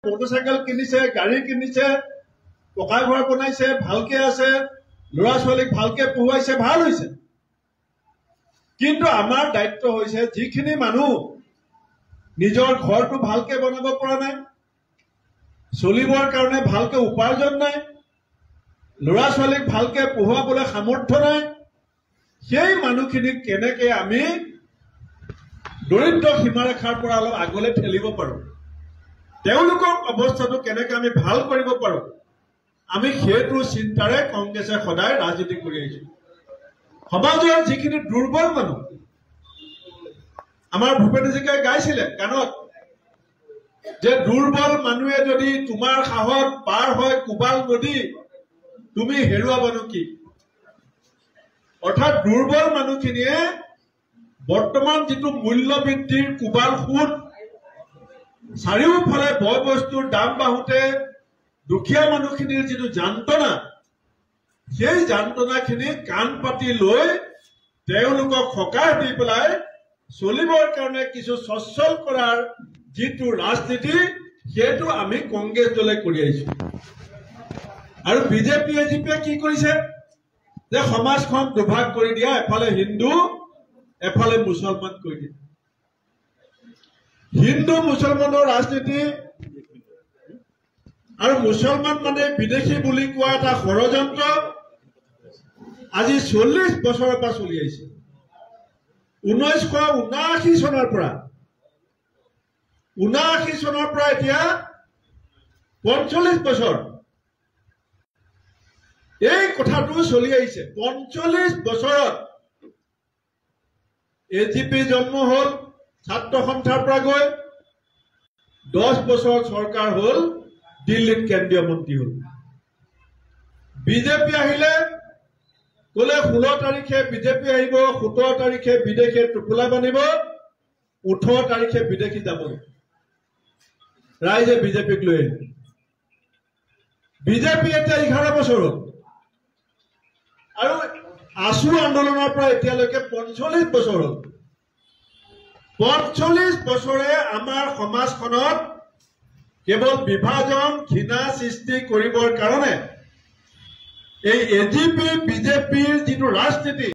মোটৰচাইকেল কিনিছে, গাড়ী কিনিছে, পকা ঘৰ বনাইছে, ভালকে আছে, ল'ৰা ছোৱালীক ভালকে পঢ়ুৱাইছে, ভাল হৈছে। কিন্তু আমাৰ দায়িত্ব হৈছে যিখিনি মানুহ নিজৰ ঘৰটো ভালকে বনাব পৰা নাই, চলিবৰ কাৰণে ভালকে উপাৰ্জন নাই, ল'ৰা ছোৱালীক ভালকে পঢ়ুৱাবলৈ সামৰ্থ্য নাই, সেই মানুহখিনিক কেনেকে আমি দৰিদ্ৰ সীমাৰেখাৰ পৰা অলপ আগলৈ ঠেলিব পাৰোঁ, তেওঁলোকৰ অৱস্থাটো কেনেকে আমি ভাল কৰিব পাৰোঁ, আমি সেইটো চিন্তাৰে কংগ্ৰেছে সদায় ৰাজনীতি কৰি আহিছোঁ। সমাজৰ যিখিনি দুৰ্বল মানুহ, আমাৰ ভূপেন হাজৰিকাই গাইছিলে গানত যে দুৰ্বল মানুহে যদি তোমাৰ সাহত পাৰ হয় কোবাল নদী, তুমি হেৰুৱাবানো কি। অৰ্থাৎ দুৰ্বল মানুহখিনিয়ে বৰ্তমান যিটো মূল্য বৃদ্ধিৰ কোবাল সুত, চাৰিওফালে বয় বস্তুৰ দাম বাঢ়োতে দুখীয়া মানুহখিনিৰ যিটো যান্ত্ৰণা, সেই যান্ত্ৰণাখিনি কাণ পাতি লৈ তেওঁলোকক সকাহ দি পেলাই চলিবৰ কাৰণে কিছু সচ্ছল কৰাৰ যিটো ৰাজনীতি, সেইটো আমি কংগ্ৰেছ দলে কৰি আহিছো। আৰু বিজেপিয়ে কি কৰিছে যে সমাজখন দুভাগ কৰি দিয়া, এফালে হিন্দু এফালে মুছলমান কৰি দিয়ে। হিন্দু মুছলমানৰ ৰাজনীতি আৰু মুছলমান মানে বিদেশী বুলি কোৱা এটা ষড়যন্ত্ৰ আজি 40 বছৰৰ পৰা চলি আহিছে। 1979 চনৰ পৰা এতিয়া 45 বছৰ এই কথাটো চলি আহিছে। 45 বছৰত এজিপি জন্ম হল, ছাত্ৰ সন্থাৰ পৰা গৈ 10 বছৰ চৰকাৰ হল, দিল্লীত কেন্দ্ৰীয় মন্ত্ৰী হল। বিজেপি আহিলে কলে 16 তাৰিখে বিজেপি আহিব, 17 তাৰিখে বিদেশে টোপোলা বান্ধিব, 18 তাৰিখে বিদেশী যাব। ৰাইজে বিজেপিক লৈ আহিলে। বিজেপি এতিয়া 11 বছৰ হল আৰু আছু আন্দোলনৰ পৰা এতিয়ালৈকে 45 বছৰ হল। 45 বছৰে আমাৰ সমাজখনত কেৱল বিভাজন ঘৃণা সৃষ্টি কৰিবৰ কাৰণে এই এজিপি বিজেপিৰ যিটো ৰাজনীতি,